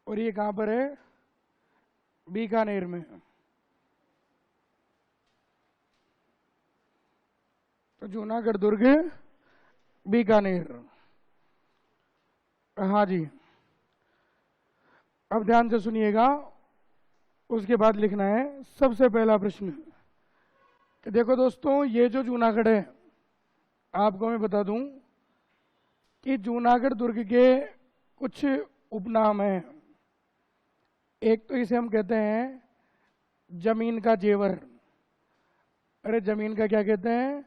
और ये कहां पर है? बीकानेर में। तो जूनागढ़ दुर्ग बीकानेर। हाँ जी, अब ध्यान से सुनिएगा, उसके बाद लिखना है। सबसे पहला प्रश्न कि देखो दोस्तों, ये जो जूनागढ़ है, आपको मैं बता दूं कि जूनागढ़ दुर्ग के कुछ उपनाम हैं। एक तो इसे हम कहते हैं जमीन का जेवर। अरे जमीन का क्या कहते हैं?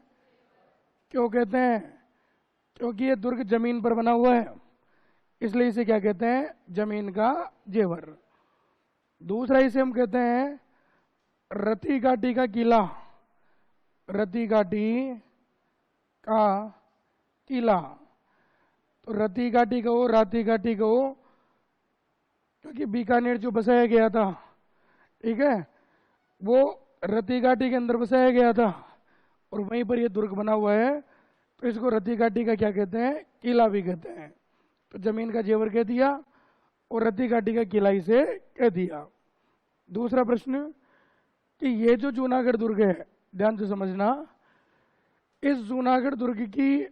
क्यों कहते हैं? क्योंकि ये दुर्ग जमीन पर बना हुआ है, इसलिए इसे क्या कहते हैं? जमीन का जेवर। दूसरा इसे हम कहते हैं रति घाटी का किला। रति घाटी का किला। तो रति घाटी कहो, राती घाटी कहो, क्योंकि बीकानेर जो बसाया गया था, ठीक है, वो रति घाटी के अंदर बसाया गया था और वहीं पर ये दुर्ग बना हुआ है, तो इसको रति घाटी का क्या कहते हैं? किला भी कहते हैं। तो जमीन का जेवर कह दिया और रति घाटी का किला इसे कह दिया। दूसरा प्रश्न कि ये जो जूनागढ़ दुर्ग है, ध्यान से समझना, इस जूनागढ़ दुर्ग की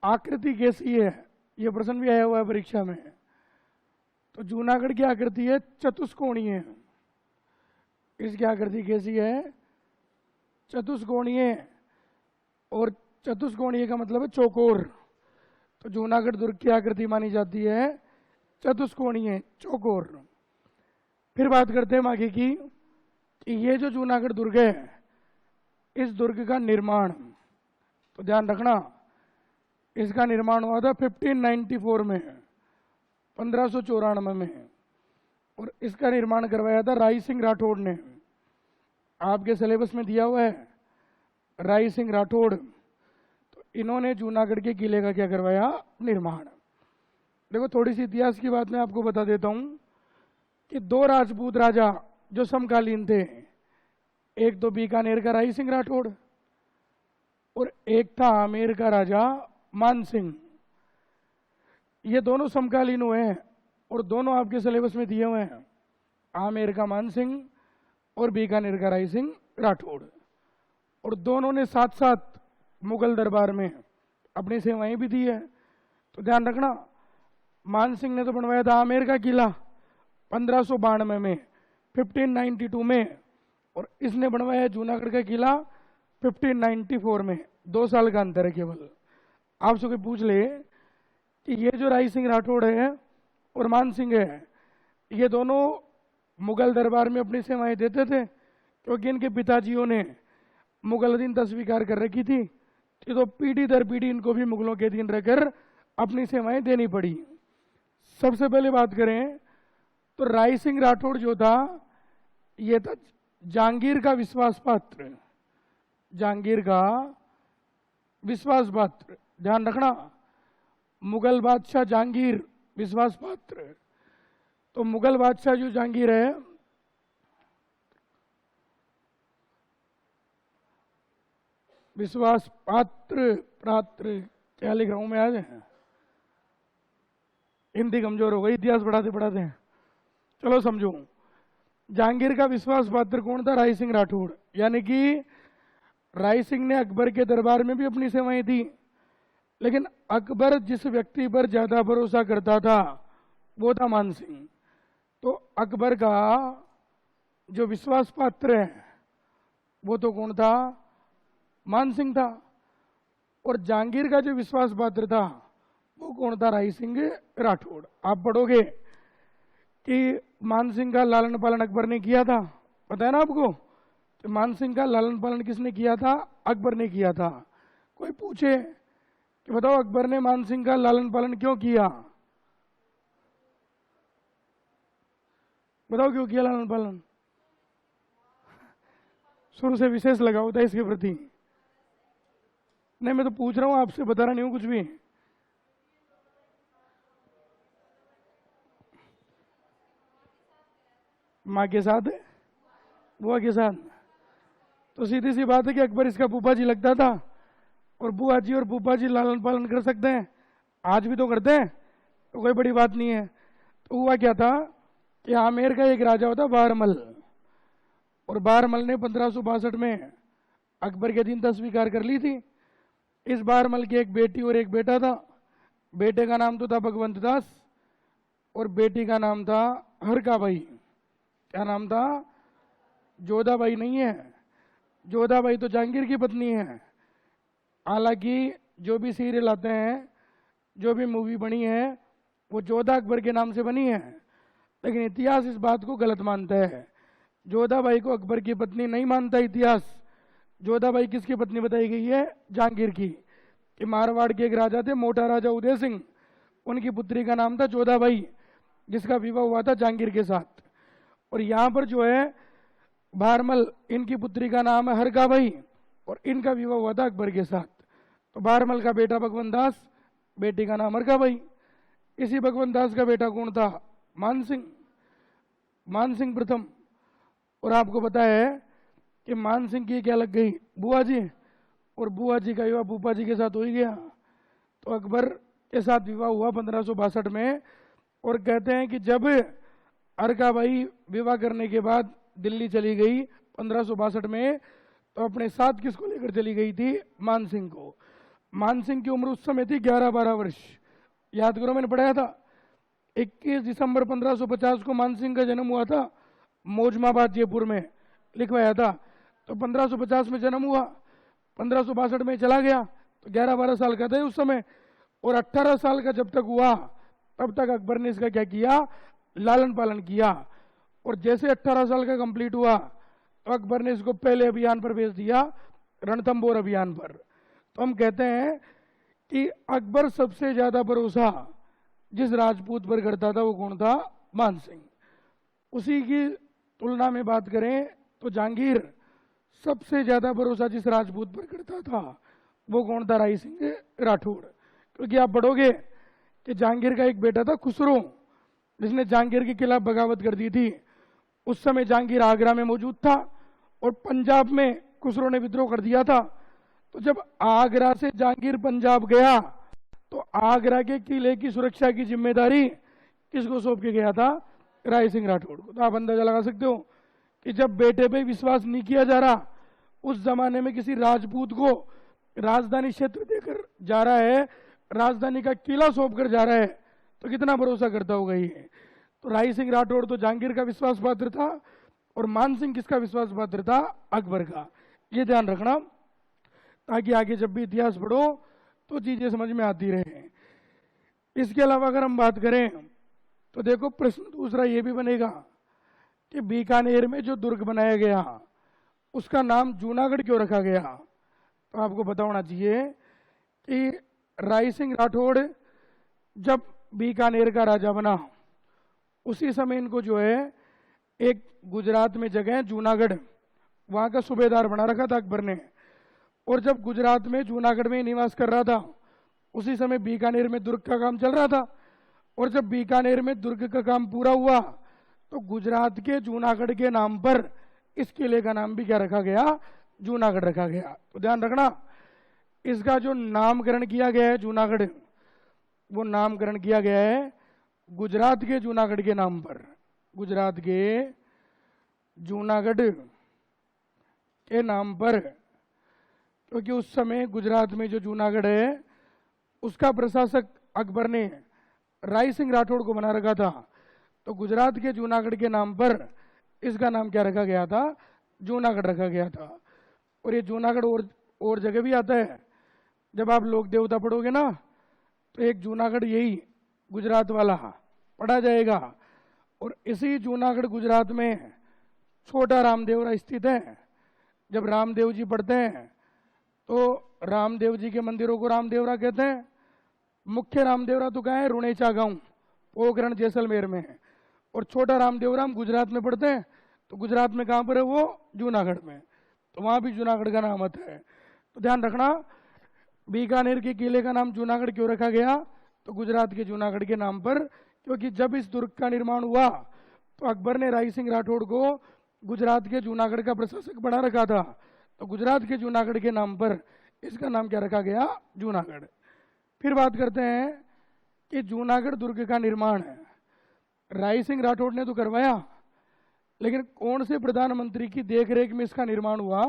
आकृति कैसी है? ये प्रश्न भी आया हुआ है परीक्षा में। तो जूनागढ़ की आकृति है चतुष्कोणीय। इसकी आकृति कैसी है? चतुष्कोणीय। और चतुष्कोणीय का मतलब है चौकोर। तो जूनागढ़ दुर्ग की आकृति मानी जाती है चतुष्कोणीय, चौकोर। फिर बात करते हैं आगे की कि ये जो जूनागढ़ दुर्ग है, इस दुर्ग का निर्माण, तो ध्यान रखना, इसका निर्माण हुआ था 1594 में, 1594 में। और इसका निर्माण करवाया था राय सिंह राठौड़ ने। आपके सिलेबस में दिया हुआ है राय सिंह राठौड़। तो इन्होंने जूनागढ़ के किले का क्या करवाया? निर्माण। देखो, थोड़ी सी इतिहास की बात मैं आपको बता देता हूं कि दो राजपूत राजा जो समकालीन थे, एक तो बीकानेर का राय सिंह राठौड़ और एक था आमेर का राजा मान सिंह। ये दोनों समकालीन हुए हैं और दोनों आपके सिलेबस में दिए हुए हैं, आमेर का मान सिंह और बीकानेर का राय सिंह राठौड़। और दोनों ने साथ साथ मुगल दरबार में अपनी सेवाएं भी दी है। तो ध्यान रखना, मान सिंह ने तो बनवाया था आमेर का किला 1592 में, 1592 में, और इसने बनवाया जूनागढ़ का किला 1594 में। 2 साल का अंतर है केवल। आपसे कोई पूछ ले कि ये जो राय सिंह राठौड़ है और मान सिंह है, ये दोनों मुगल दरबार में अपनी सेवाएं देते थे, क्योंकि इनके पिताजियों ने मुगल अधीनता स्वीकार कर रखी थी, तो पीढ़ी दर पीढ़ी इनको भी मुगलों के अधीन रहकर अपनी सेवाएं देनी पड़ी। सबसे पहले बात करें तो राय सिंह राठौड़ जो था, ये था जहांगीर का विश्वास पात्र। जहांगीर का विश्वास पात्र, ध्यान रखना, मुगल बादशाह जहांगीर विश्वास पात्र। तो मुगल बादशाह जो जहांगीर है, विश्वास पात्र, पात्र क्या लिख रहा हूं मैं आज? हिंदी कमजोर हो गई इतिहास पढ़ाते पढ़ाते। चलो समझो, जहांगीर का विश्वास पात्र कौन था? राय सिंह राठौड़। यानी कि राय सिंह ने अकबर के दरबार में भी अपनी सेवाएं दी, लेकिन अकबर जिस व्यक्ति पर ज्यादा भरोसा करता था वो था मान सिंह। तो अकबर का जो विश्वास पात्र है वो तो कौन था? मान सिंह था। और जहांगीर का जो विश्वास पात्र था वो कौन था? राय सिंह राठौड़। आप पढ़ोगे कि मान सिंह का लालन पालन अकबर ने किया था, पता है ना आपको? तो मान सिंह का लालन पालन किसने किया था? अकबर ने किया था। कोई पूछे कि बताओ अकबर ने मान सिंह का लालन पालन क्यों किया? बताओ क्यों किया लालन पालन? शुरू से विशेष लगाओ था इसके प्रति। नहीं, मैं तो पूछ रहा हूं, आपसे बता रहा नहीं हूं कुछ भी। माँ के साथ, बुआ के साथ। तो सीधी सी बात है कि अकबर इसका फूफा जी लगता था, और बुआ जी और फूफा जी लालन पालन कर सकते हैं, आज भी तो करते हैं, तो कोई बड़ी बात नहीं है। तो हुआ क्या था कि आमेर का एक राजा होता बारमल, और बारमल ने 1562 में अकबर के अधीनता स्वीकार कर ली थी। इस बारमल की एक बेटी और एक बेटा था। बेटे का नाम तो था भगवंत दास और बेटी का नाम था हरकाबाई। क्या नाम था? जोधाबाई नहीं है, जोधाबाई तो जहांगीर की पत्नी है। हालांकि जो भी सीरियल आते हैं, जो भी मूवी बनी है, वो जोधा अकबर के नाम से बनी है, लेकिन इतिहास इस बात को गलत मानता है। जोधाबाई को अकबर की पत्नी नहीं मानता इतिहास। जोधाबाई किसकी पत्नी बताई गई है? जहांगीर की। कि मारवाड़ के एक राजा थे, मोटा राजा उदय सिंह, उनकी पुत्री का नाम था जोधाबाई, जिसका विवाह हुआ था जहांगीर के साथ। और यहाँ पर जो है बारमल, इनकी पुत्री का नाम है हरकाबाई और इनका विवाह हुआ था अकबर के साथ। तो बारमल का बेटा भगवंत दास, बेटी का नाम हरकाबाई। इसी भगवंत दास का बेटा कौन था? मानसिंह, मानसिंह प्रथम। और आपको पता है कि मानसिंह की क्या लग गई? बुआ जी, और बुआ जी का विवाह फूफा जी के साथ हो ही गया। तो अकबर के साथ विवाह हुआ 1562 में। और कहते हैं कि जब हरकाबाई विवाह करने के बाद दिल्ली चली गई 1562 में, तो अपने साथ किसको लेकर चली गई थी? मानसिंह को। मानसिंह की उम्र उस समय थी 11-12 वर्ष। याद करो, मैंने पढ़ाया था 21 दिसंबर 1550 को मानसिंह का जन्म हुआ था, मौजमाबाद जयपुर में लिखवाया था। तो 1550 में जन्म हुआ, 1562 में चला गया, तो 11-12 साल का था उस समय। और 18 साल का जब तक हुआ, तब तक अकबर ने इसका क्या किया? लालन पालन किया। और जैसे 18 साल का कंप्लीट हुआ, तो अकबर ने इसको पहले अभियान पर भेज दिया, रणथंबोर अभियान पर। तो हम कहते हैं कि अकबर सबसे ज्यादा भरोसा जिस राजपूत पर करता था वो कौन था? मानसिंह। उसी की तुलना में बात करें तो जहांगीर सबसे ज्यादा भरोसा जिस राजपूत पर करता था वो कौन था? राय सिंह राठौड़। क्योंकि आप पढ़ोगे कि जहांगीर का एक बेटा था खुसरो, जिसने जहांगीर के खिलाफ बगावत कर दी थी। उस समय जहांगीर आगरा में मौजूद था और पंजाब में खुसरो ने विद्रोह कर दिया था। तो जब आगरा से जहांगीर पंजाब गया, तो आगरा के किले की सुरक्षा की जिम्मेदारी किसको सौंप के गया था? राय सिंह राठौड़ को। तो आप अंदाजा लगा सकते हो कि जब बेटे पे विश्वास नहीं किया जा रहा, उस जमाने में किसी राजपूत को राजधानी क्षेत्र देकर जा रहा है, राजधानी का किला सौंप कर जा रहा है, तो कितना भरोसा करता होगा ये। तो राय सिंह राठौड़ तो जहांगीर का विश्वास पात्र था, और मानसिंह किसका विश्वास पात्र था? अकबर का। ये ध्यान रखना, ताकि आगे जब भी इतिहास पढ़ो तो चीजें समझ में आती रहे। इसके अलावा अगर हम बात करें तो देखो, प्रश्न दूसरा ये भी बनेगा कि बीकानेर में जो दुर्ग बनाया गया उसका नाम जूनागढ़ क्यों रखा गया? तो आपको पता होना चाहिए कि राय सिंह राठौड़ जब बीकानेर का राजा बना, उसी समय इनको जो है एक गुजरात में जगह है जूनागढ़, वहां का सूबेदार बना रखा था अकबर ने। और जब गुजरात में जूनागढ़ में निवास कर रहा था, उसी समय बीकानेर में दुर्ग का काम चल रहा था। और जब बीकानेर में दुर्ग का काम पूरा हुआ, तो गुजरात के जूनागढ़ के नाम पर इस किले का नाम भी क्या रखा गया? जूनागढ़ रखा गया। तो ध्यान रखना, इसका जो नामकरण किया गया है जूनागढ़, वो नामकरण किया गया है गुजरात के जूनागढ़ के नाम पर। गुजरात के जूनागढ़ के नाम पर, क्योंकि उस समय गुजरात में जो जूनागढ़ है उसका प्रशासक अकबर ने राय सिंह राठौड़ को बना रखा था। तो गुजरात के जूनागढ़ के नाम पर इसका नाम क्या रखा गया था? जूनागढ़ रखा गया था। और ये जूनागढ़ और जगह भी आता है। जब आप लोक देवता पढ़ोगे ना, तो एक जूनागढ़ यही गुजरात वाला पढ़ा जाएगा। और इसी जूनागढ़ गुजरात में छोटा रामदेवरा स्थित है। जब रामदेव जी पढ़ते हैं तो रामदेव जी के मंदिरों को रामदेवरा कहते हैं। मुख्य रामदेवरा तो कहाँ है? रुणेचा गांव, पोखरण जैसलमेर में है। और छोटा रामदेवरा हम गुजरात में पढ़ते हैं, तो गुजरात में कहाँ पर है वो? जूनागढ़ में। तो वहां भी जूनागढ़ का नाम आता है। तो ध्यान रखना, बीकानेर के किले का नाम जूनागढ़ क्यों रखा गया? तो गुजरात के जूनागढ़ के नाम पर, क्योंकि जब इस दुर्ग का निर्माण हुआ तो अकबर ने राय सिंह राठौड़ को गुजरात के जूनागढ़ का प्रशासक बना रखा था। तो गुजरात के जूनागढ़ के नाम पर इसका नाम क्या रखा गया? जूनागढ़। फिर बात करते हैं कि जूनागढ़ दुर्ग का निर्माण राय सिंह राठौड़ ने तो करवाया, लेकिन कौन से प्रधानमंत्री की देखरेख में इसका निर्माण हुआ?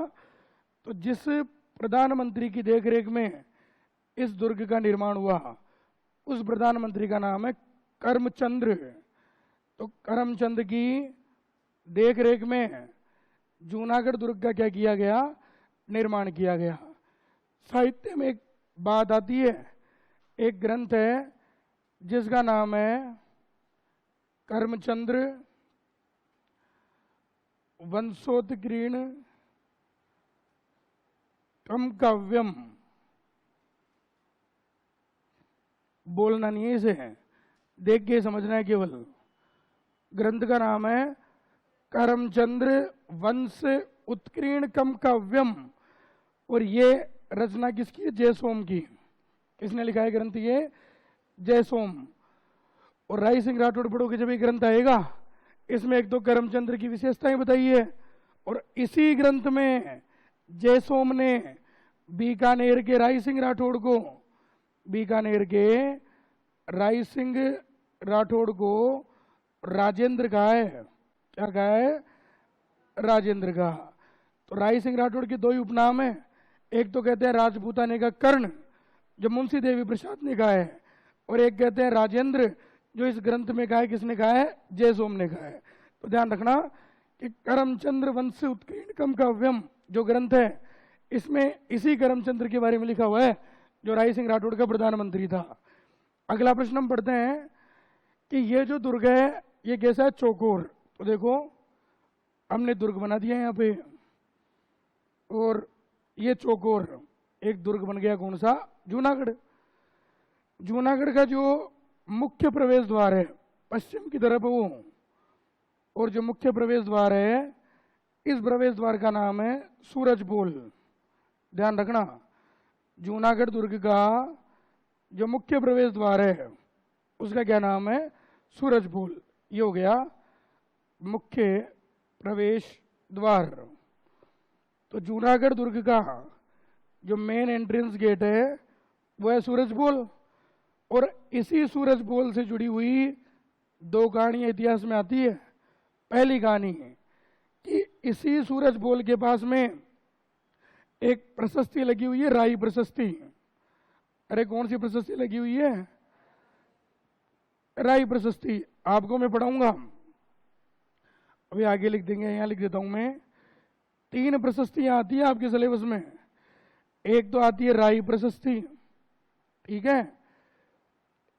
तो जिस प्रधानमंत्री की देखरेख में इस दुर्ग का निर्माण हुआ उस प्रधानमंत्री का नाम है करमचंद्र। तो करमचंद की देखरेख में जूनागढ़ दुर्ग का क्या किया गया? निर्माण किया गया। साहित्य में एक बात आती है, एक ग्रंथ है जिसका नाम है करमचंद्र वंशोत्कीर्ण कम काव्यम। बोलना नहीं है इसे, देख के समझना है केवल। ग्रंथ का नाम है करमचंद्र वंश उत्कीर्ण कम काव्यम, और ये रचना किसकी है? जयसोम की। किसने लिखा है ग्रंथ? ये जयसोम। और राय सिंह राठौड़ पढ़ोगे जब ये ग्रंथ आएगा, इसमें एक तो करमचंद्र की विशेषताएं बताई है, और इसी ग्रंथ में जयसोम ने बीकानेर के राय सिंह राठौड़ को, बीकानेर के राय सिंह राठौड़ को राजेंद्र कहा है। क्या कहा है? राजेंद्र का। तो राय सिंह राठौड़ के दो ही उपनाम है, एक तो कहते हैं राजपूताने का कर्ण जो मुंशी देवी प्रसाद ने कहा है, और एक कहते हैं राजेंद्र जो इस ग्रंथ में कहा है। किसने कहा है? जयसोम ने कहा है। तो ध्यान रखना कि करमचंद्र वंश उत्कीर्ण कम काव्यम जो ग्रंथ है, इसमें इसी करमचंद्र के बारे में लिखा हुआ है जो राय सिंह राठौड़ का प्रधानमंत्री था। अगला प्रश्न हम पढ़ते हैं कि ये जो दुर्ग है ये कैसा है? चौकोर। तो देखो हमने दुर्ग बना दिया यहाँ पे, और ये चौकोर एक दुर्ग बन गया। कौन सा? जूनागढ़। जूनागढ़ का जो मुख्य प्रवेश द्वार है पश्चिम की तरफ वो, और जो मुख्य प्रवेश द्वार है इस प्रवेश द्वार का नाम है सूरजपोल। ध्यान रखना, जूनागढ़ दुर्ग का जो मुख्य प्रवेश द्वार है उसका क्या नाम है? सूरजपोल। ये हो गया मुख्य प्रवेश द्वार। तो जूनागढ़ दुर्ग का जो मेन एंट्रेंस गेट है वो है सूरजपोल, और इसी सूरजपोल से जुड़ी हुई दो कहानियां इतिहास में आती है। पहली कहानी कि इसी सूरजपोल के पास में एक प्रशस्ति लगी हुई है, राई प्रशस्ति। अरे कौन सी प्रशस्ति लगी हुई है? राई प्रशस्ति। आपको मैं पढ़ाऊंगा, अभी आगे लिख देंगे, यहां लिख देता हूं मैं। 3 प्रशस्तियां आती है आपके सिलेबस में। एक तो आती है राई प्रशस्ति, ठीक है।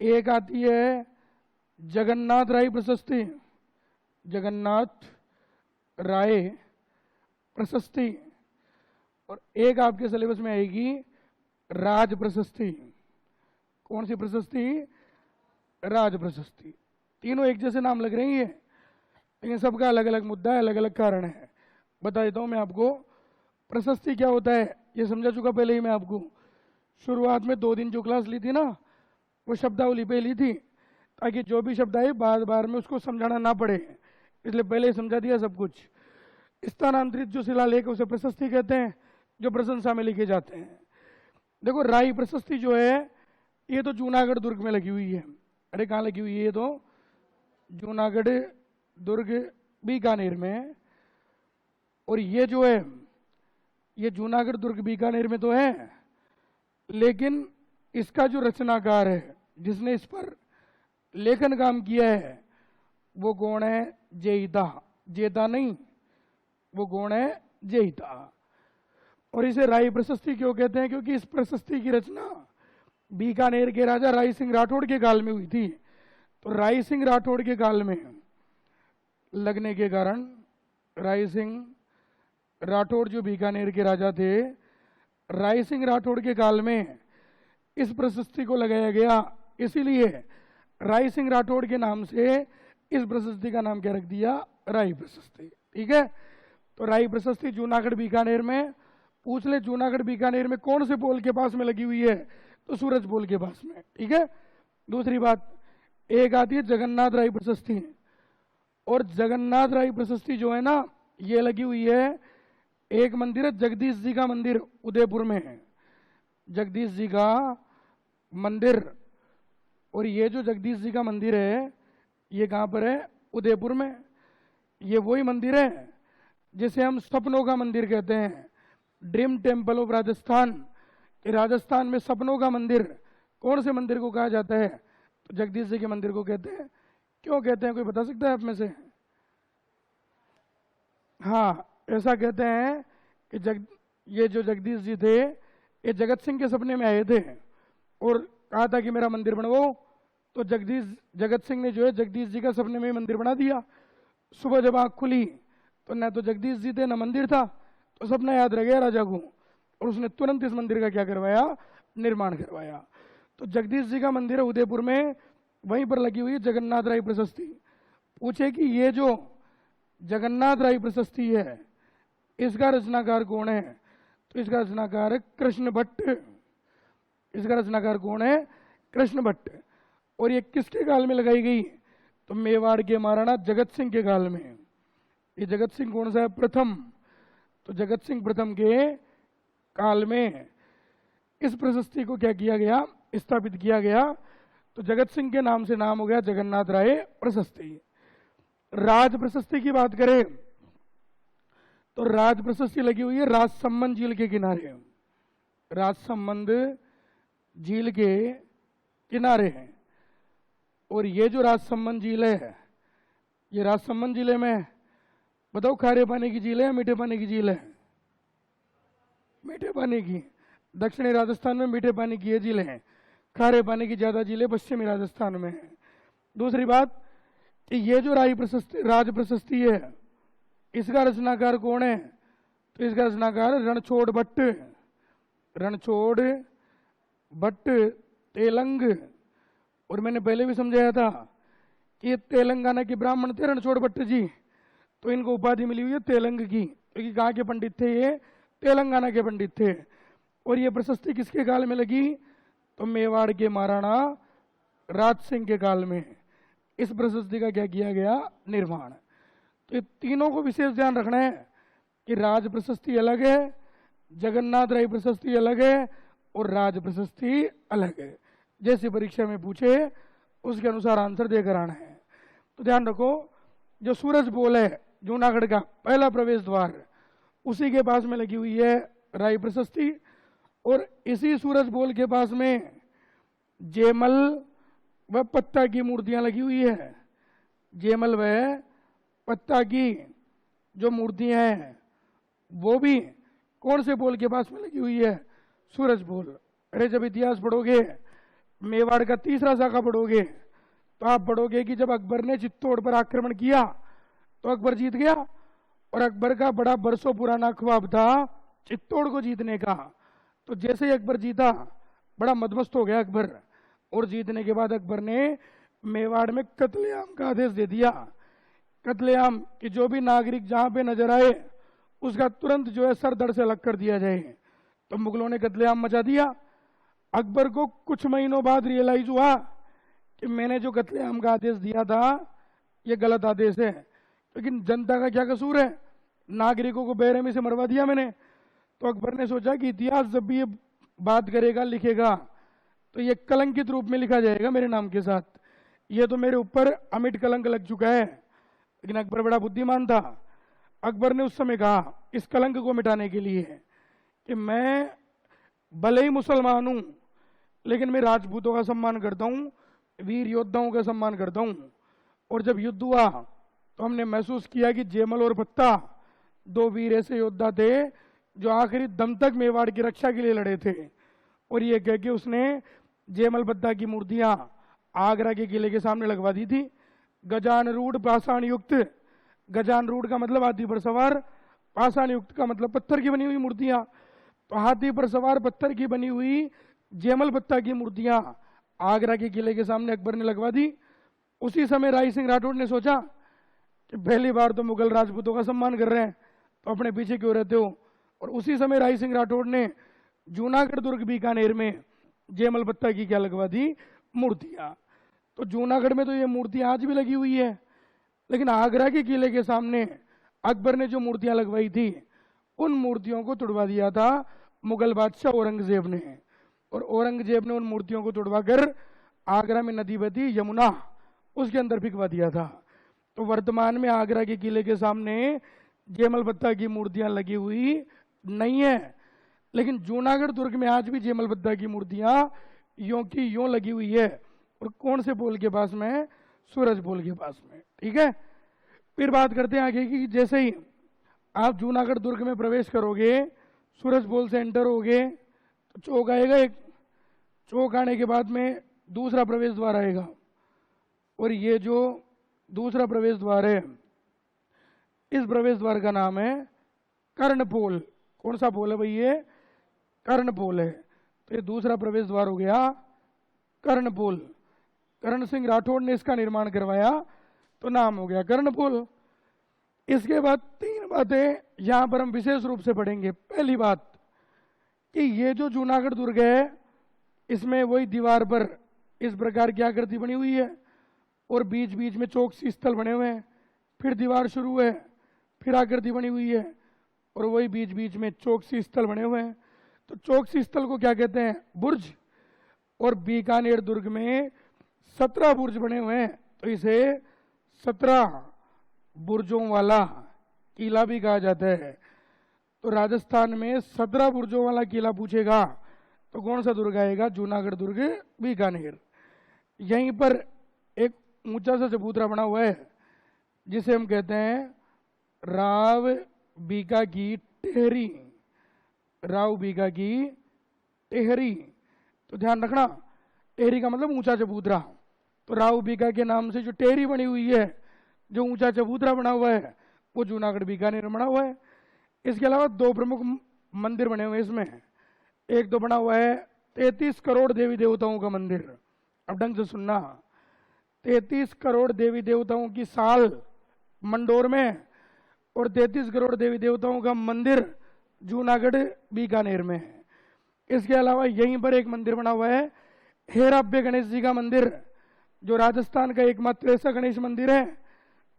एक आती है जगन्नाथ राय प्रशस्ति, जगन्नाथ राय प्रशस्ति, और एक आपके सिलेबस में आएगी राज प्रशस्ति। कौन सी प्रशस्ति? राज प्रशस्ति। तीनों एक जैसे नाम लग रही है, लेकिन सबका अलग अलग मुद्दा है, अलग अलग कारण है। बता देता हूं मैं आपको। प्रशस्ति क्या होता है ये समझा चुका पहले ही मैं आपको। शुरुआत में 2 दिन जो क्लास ली थी ना, वो शब्दावली पे ली थी, ताकि जो भी शब्द आए बार बार में उसको समझाना ना पड़े, इसलिए पहले ही समझा दिया सब कुछ। स्थानांतरित जो शिलालेख उसे प्रशस्ति कहते हैं, जो प्रशंसा में लिखे जाते हैं। देखो राई प्रशस्ति जो है ये तो जूनागढ़ दुर्ग में लगी हुई है। अरे कहाँ लगी हुई है? ये तो जूनागढ़ दुर्ग बीकानेर में, और ये जो है ये जूनागढ़ दुर्ग बीकानेर में तो है, लेकिन इसका जो रचनाकार है जिसने इस पर लेखन काम किया है वो कौन है? जेहिता। जेता नहीं, वो कौन है? जेहिता। और इसे राई प्रशस्ति क्यों कहते हैं? क्योंकि इस प्रशस्ति की रचना बीकानेर के राजा राय सिंह राठौड़ के काल में हुई थी। तो राय सिंह राठौड़ के काल में लगने के कारण राय सिंह राठौड़ जो बीकानेर के राजा थे, राय सिंह राठौड़ के काल में इस प्रशस्ति को लगाया गया, इसीलिए राय सिंह राठौड़ के नाम से इस प्रशस्ति का नाम क्या रख दिया? राई प्रशस्ति। ठीक है। तो राई प्रशस्ति जूनागढ़ बीकानेर में। पूछ ले जूनागढ़ बीकानेर में कौन से पोल के पास में लगी हुई है? तो सूरज पोल के पास में। ठीक है। दूसरी बात, एक आती है जगन्नाथ राय प्रशस्ति, और जगन्नाथ राय प्रशस्ति जो है ना ये लगी हुई है, एक मंदिर है जगदीश जी का मंदिर उदयपुर में है, जगदीश जी का मंदिर। और ये जो जगदीश जी का मंदिर है ये कहाँ पर है? उदयपुर में। ये वही मंदिर है जिसे हम सपनों का मंदिर कहते हैं, dream temple of Rajasthan. Rajasthan में सपनों का मंदिर कौन से मंदिर को कहा जाता है? तो जगदीश जी के मंदिर को कहते हैं। क्यों कहते हैं, कोई बता सकता है आप में से? हाँ, ऐसा कहते हैं कि ये जो जगदीश जी थे, ये जगत सिंह के सपने में आए थे और कहा था कि मेरा मंदिर बनवाओ। तो जगत सिंह ने जो है जगदीश जी का सपने में मंदिर बना दिया। सुबह जब आँख खुली तो न तो जगदीश जी थे न मंदिर था, तो सपना याद रह गया राजा को और उसने तुरंत इस मंदिर का क्या करवाया? निर्माण करवाया। तो जगदीश जी का मंदिर है उदयपुर में, वहीं पर लगी हुई है जगन्नाथ राय प्रशस्ति। पूछे कि ये जो जगन्नाथ राय प्रशस्ति है इसका रचनाकार कौन है? तो इसका रचनाकार है कृष्ण भट्ट। इसका रचनाकार कौन है? कृष्ण भट्ट। और ये किसके काल में लगाई गई? तो मेवाड़ के महाराणा जगत सिंह के काल में। ये जगत सिंह कौन सा है? प्रथम। तो जगत सिंह प्रथम के काल में इस प्रशस्ति को क्या किया गया? स्थापित किया गया। तो जगत सिंह के नाम से नाम हो गया जगन्नाथ राय प्रशस्ति। राज प्रशस्ति की बात करें तो राज प्रशस्ति लगी हुई है राजसमंद झील के किनारे। राजसमंद झील के किनारे है। और ये जो राजसमंद झील है, ये राजसमंद जिले में, बताओ खारे पानी की झील है या मीठे पानी की झील है? मीठे पानी की। दक्षिणी राजस्थान में मीठे पानी की ये झीलें हैं, खारे पानी की ज्यादा झीलें पश्चिमी राजस्थान में है। दूसरी बात कि ये जो राज प्रशस्ति है इसका रचनाकार कौन है? तो इसका रचनाकार रणछोड़ भट्ट। रणछोड़ भट्ट तेलंग। और मैंने पहले भी समझाया था कि ये तेलंगाना के ब्राह्मण थे रणछोड़ भट्ट जी, तो इनको उपाधि मिली हुई है तेलंग की, क्योंकि कहाँ के पंडित थे? ये तेलंगाना के पंडित थे। और ये प्रशस्ति किसके काल में लगी? तो मेवाड़ के महाराणा राज सिंह के काल में इस प्रशस्ति का क्या किया गया? निर्माण। तो ये तीनों को विशेष ध्यान रखना है कि राज प्रशस्ति अलग है, जगन्नाथ राय प्रशस्ति अलग है और राज प्रशस्ति अलग है। जैसी परीक्षा में पूछे उसके अनुसार आंसर देकर आना है। तो ध्यान रखो, जो सूरज पोल है जूनागढ़ का पहला प्रवेश द्वार, उसी के पास में लगी हुई है राय प्रशस्ति। और इसी सूरज पोल के पास में जेमल व पत्ता की मूर्तियां लगी हुई है। जेमल व पत्ता की जो मूर्तियां हैं वो भी कौन से पोल के पास में लगी हुई है? सूरज पोल। अरे जब इतिहास पढ़ोगे, मेवाड़ का तीसरा शाखा पढ़ोगे, तो आप पढ़ोगे कि जब अकबर ने चित्तौड़ पर आक्रमण किया तो अकबर जीत गया, और अकबर का बड़ा बरसों पुराना ख्वाब था चित्तौड़ को जीतने का। तो जैसे ही अकबर जीता, बड़ा मदमस्त हो गया अकबर, और जीतने के बाद अकबर ने मेवाड़ में कत्लेआम का आदेश दे दिया। कत्लेआम कि जो भी नागरिक जहां पे नजर आए उसका तुरंत जो है सर धड़ से अलग कर दिया जाए। तो मुगलों ने कत्लेआम मचा दिया। अकबर को कुछ महीनों बाद रियलाइज हुआ कि मैंने जो कत्लेआम का आदेश दिया था ये गलत आदेश है, लेकिन जनता का क्या कसूर है? नागरिकों को बेरहमी से मरवा दिया मैंने। तो अकबर ने सोचा कि इतिहास जब भी ये बात करेगा, लिखेगा, तो ये कलंकित रूप में लिखा जाएगा मेरे नाम के साथ। ये तो मेरे ऊपर अमिट कलंक लग चुका है। लेकिन अकबर बड़ा बुद्धिमान था। अकबर ने उस समय कहा इस कलंक को मिटाने के लिए कि मैं भले ही मुसलमान हूं, लेकिन मैं राजपूतों का सम्मान करता हूं, वीर योद्धाओं का सम्मान करता हूं। और जब युद्ध हुआ तो हमने महसूस किया कि जेमल और पत्ता दो वीर ऐसे योद्धा थे जो आखिरी दम तक मेवाड़ की रक्षा के लिए लड़े थे। और ये कह के उसने जेमल पत्ता की मूर्तियां आगरा के किले के सामने लगवा दी थी। गजान रूढ़ पाषाण युक्त, गजान रूढ़ का मतलब हाथी पर सवार, पाषाण युक्त का मतलब पत्थर की बनी हुई मूर्तियां। तो हाथी पर सवार पत्थर की बनी हुई जेमल पत्ता की मूर्तियां आगरा के किले के सामने अकबर ने लगवा दी। उसी समय राय सिंह राठौड़ ने सोचा कि पहली बार तो मुगल राजपूतों का सम्मान कर रहे हैं, तो अपने पीछे क्यों रहते हो? और उसी समय राय सिंह राठौड़ ने जूनागढ़ दुर्ग बीकानेर में जेमल पत्ता की क्या लगवा दी? मूर्तियां। तो जूनागढ़ में तो ये मूर्तियां आज भी लगी हुई है, लेकिन आगरा के किले के सामने अकबर ने जो मूर्तियां लगवाई थी उन मूर्तियों को तुड़वा दिया था मुगल बादशाह औरंगजेब ने। और औरंगजेब ने उन मूर्तियों को तुड़वा कर आगरा में नदी बहती यमुना उसके अंदर फिकवा दिया था। तो वर्तमान में आगरा के किले के सामने जेमल बत्ता की मूर्तियां लगी हुई नहीं है, लेकिन जूनागढ़ दुर्ग में आज भी जेमल बत्ता की मूर्तियां यों की यों लगी हुई है। और कौन से पोल के पास में? सूरज पोल के पास में। ठीक है, फिर बात करते हैं आगे की। जैसे ही आप जूनागढ़ दुर्ग में प्रवेश करोगे, सूरज पोल से एंटर होगे तो चौक आएगा एक, चौक आने के बाद में दूसरा प्रवेश द्वार आएगा, और ये जो दूसरा प्रवेश द्वार है, इस प्रवेश द्वार का नाम है कर्णपोल। कौन सा पोल है भाई? ये कर्णपोल है। तो ये दूसरा प्रवेश द्वार हो गया कर्णपोल। कर्ण सिंह राठौड़ ने इसका निर्माण करवाया तो नाम हो गया कर्णपोल। इसके बाद 3 बातें यहां पर हम विशेष रूप से पढ़ेंगे। पहली बात कि ये जो जूनागढ़ दुर्ग है, इसमें वही दीवार पर इस प्रकार की आकृति बनी हुई है, और बीच बीच में चौकसी स्थल बने हुए हैं। फिर दीवार शुरू है, फिर आकृति बनी हुई है, और वही बीच बीच में चौकसी स्थल बने हुए हैं। तो चौकसी स्थल को क्या कहते हैं? बुर्ज। और बीकानेर दुर्ग में 17 बुर्ज बने हुए हैं, तो इसे 17 बुर्जों वाला किला भी कहा जाता है। तो राजस्थान में 17 बुर्जों वाला किला पूछेगा तो कौन सा दुर्ग आएगा? जूनागढ़ दुर्ग, बीकानेर। यहीं पर एक ऊंचा सा चबूतरा बना हुआ है जिसे हम कहते हैं राव बीका की टेहरी। राव बीका की टेहरी, तो ध्यान रखना, टेहरी का मतलब ऊंचा चबूतरा। तो राव बीका के नाम से जो टेहरी बनी हुई है, जो ऊंचा चबूतरा बना हुआ है, वो जूनागढ़ बीकानेर बना हुआ है। इसके अलावा 2 प्रमुख मंदिर बने हुए हैं इसमें। एक तो बना हुआ है 33 करोड़ देवी देवताओं का मंदिर। अब ढंग से सुनना, 33 करोड़ देवी देवताओं की साल मंडोर में, और 33 करोड़ देवी देवताओं का मंदिर जूनागढ़ बीकानेर में है। इसके अलावा यहीं पर एक मंदिर बना हुआ है हेराब्य गणेश जी का मंदिर, जो राजस्थान का एकमात्र ऐसा गणेश मंदिर है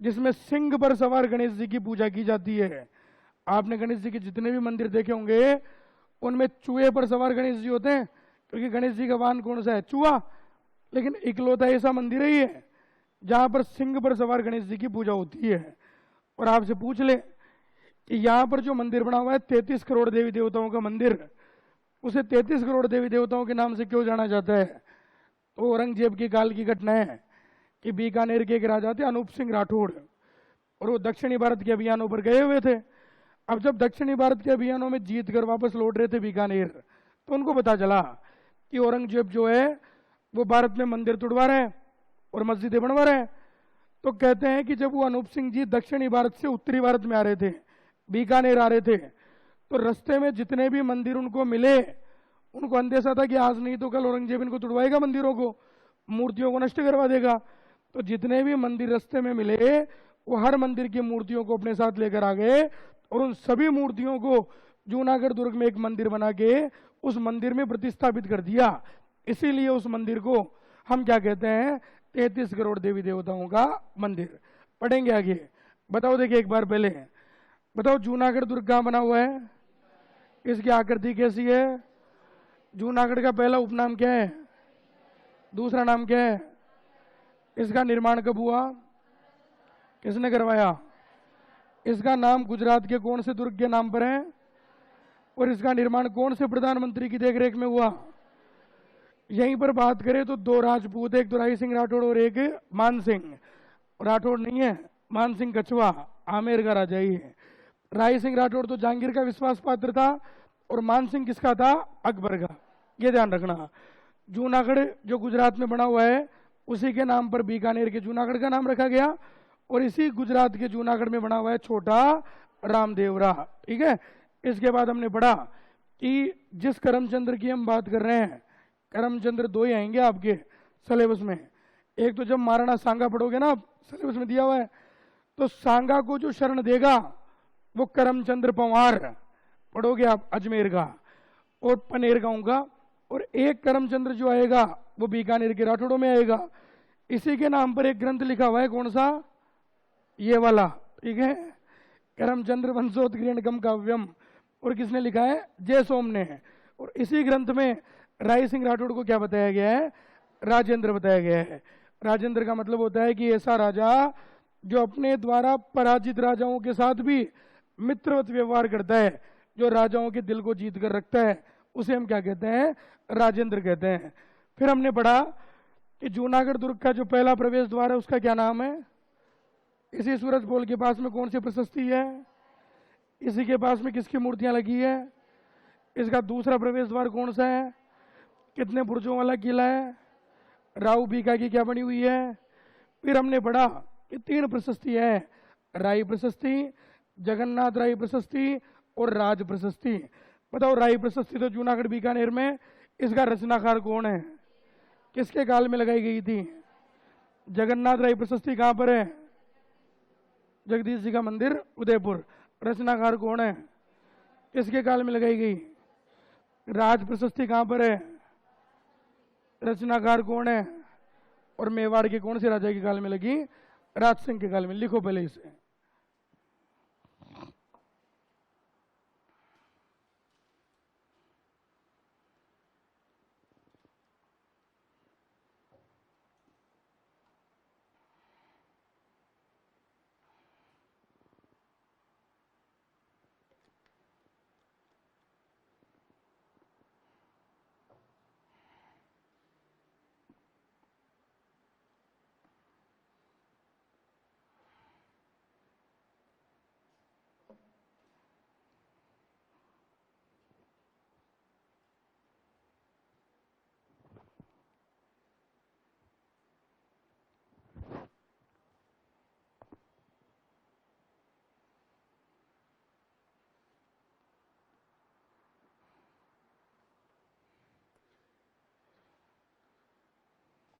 जिसमें सिंह पर सवार गणेश जी की पूजा की जाती है। आपने गणेश जी के जितने भी मंदिर देखे होंगे उनमें चूहे पर सवार गणेश जी होते हैं, क्योंकि गणेश जी का वाहन कौन सा है? चूहा। लेकिन इकलौता ऐसा मंदिर है ये जहां पर सिंह पर सवार गणेश जी की पूजा होती है। और आपसे पूछ ले कि यहाँ पर जो मंदिर बना हुआ है 33 करोड़ देवी देवताओं का मंदिर, उसे 33 करोड़ देवी देवताओं के नाम से क्यों जाना जाता है? तो औरंगजेब के काल की घटना है कि बीकानेर के एक राजा थे अनूप सिंह राठौड़, और वो दक्षिणी भारत के अभियानों पर गए हुए थे। अब जब दक्षिणी भारत के अभियानों में जीत कर वापस लौट रहे थे बीकानेर, तो उनको पता चला कि औरंगजेब जो है वो भारत में मंदिर तुड़वा रहे हैं और मस्जिदें बनवा रहे हैं। तो कहते हैं कि जब वो अनूप सिंह जी दक्षिणी भारत से उत्तरी भारत में आ रहे थे, बीकानेर आ रहे थे, तो रास्ते में जितने भी मंदिर उनको मिले, उनको अंदेशा था कि आज नहीं तो कल औरंगजेब इनको तुड़वाएगा, मंदिरों को, मूर्तियों को नष्ट करवा देगा। तो जितने भी मंदिर रास्ते में मिले, वो हर मंदिर की मूर्तियों को अपने साथ लेकर आ गए, और उन सभी मूर्तियों को जूनागढ़ दुर्ग में एक मंदिर बना के उस मंदिर में प्रतिस्थापित कर दिया। इसीलिए उस मंदिर को हम क्या कहते हैं? 33 करोड़ देवी देवताओं का मंदिर। पढ़ेंगे आगे। बताओ, देखिए एक बार पहले बताओ, जूनागढ़ दुर्ग कहाँ बना हुआ है? इसकी आकृति कैसी है? जूनागढ़ का पहला उपनाम क्या है? दूसरा नाम क्या है? इसका निर्माण कब हुआ? किसने करवाया? इसका नाम गुजरात के कौन से दुर्ग के नाम पर है? और इसका निर्माण कौन से प्रधानमंत्री की देखरेख में हुआ? यहीं पर बात करें तो 2 राजपूत, एक तो राय सिंह राठौड़ और एक मान सिंह। राठौड़ नहीं है, मान सिंह कछवा आमेर का राजा ही है। राय सिंह राठौड़ तो जहांगीर का विश्वास पात्र था, और मान सिंह किसका था? अकबर का। ये ध्यान रखना। जूनागढ़ जो गुजरात में बना हुआ है, उसी के नाम पर बीकानेर के जूनागढ़ का नाम रखा गया, और इसी गुजरात के जूनागढ़ में बना हुआ है छोटा रामदेवरा। ठीक है। इसके बाद हमने पढ़ा कि जिस करमचंद्र की हम बात कर रहे हैं, करमचंद्र 2 ही आएंगे आपके सिलेबस में। एक तो जब महाराणा सांगा पढ़ोगे ना, सिलेबस में दिया हुआ है, तो सांगा को जो शरण देगा वो करमचंद्र पंवार पढ़ोगे आप, अजमेर का और पनेर गांव का। और एक करमचंद्र जो आएगा वो बीकानेर के राठौड़ों में आएगा। इसी के नाम पर एक ग्रंथ लिखा हुआ है, कौन सा? ये वाला। ठीक है, करमचंद्र वंशोत्कीर्णकम काव्यम। और किसने लिखा है? जय सोम ने। और इसी ग्रंथ में राय सिंह राठौड़ को क्या बताया गया है? राजेंद्र बताया गया है। राजेंद्र का मतलब होता है कि ऐसा राजा जो अपने द्वारा पराजित राजाओं के साथ भी मित्रवत व्यवहार करता है, जो राजाओं के दिल को जीत कर रखता है, उसे हम क्या कहते हैं? राजेंद्र कहते हैं। फिर हमने पढ़ा कि जूनागढ़ दुर्ग का जो पहला प्रवेश द्वार है उसका क्या नाम है? इसी सूरज पोल के पास में कौन सी प्रशस्ति है? इसी के पास में किसकी मूर्तियां लगी है? इसका दूसरा प्रवेश द्वार कौन सा है? कितने बुर्जों वाला किला है? राव बीका की क्या बनी हुई है? फिर हमने पढ़ा कि 3 प्रशस्ति है, राई प्रशस्ति, जगन्नाथ राई प्रशस्ति और राज प्रशस्ति। बताओ, राई प्रशस्ति तो जूनागढ़ बीकानेर में, इसका रचनाकार कौन है? किसके काल में लगाई गई थी? जगन्नाथ राई प्रशस्ति कहां पर है? जगदीश जी का मंदिर उदयपुर। रचनाकार कौन है? किसके काल में लगाई गई? राज प्रशस्ति कहां पर है? रचनाकार कौन है? और मेवाड़ के कौन से राजा के काल में लगी? राज सिंह के काल में। लिखो पहले इसे।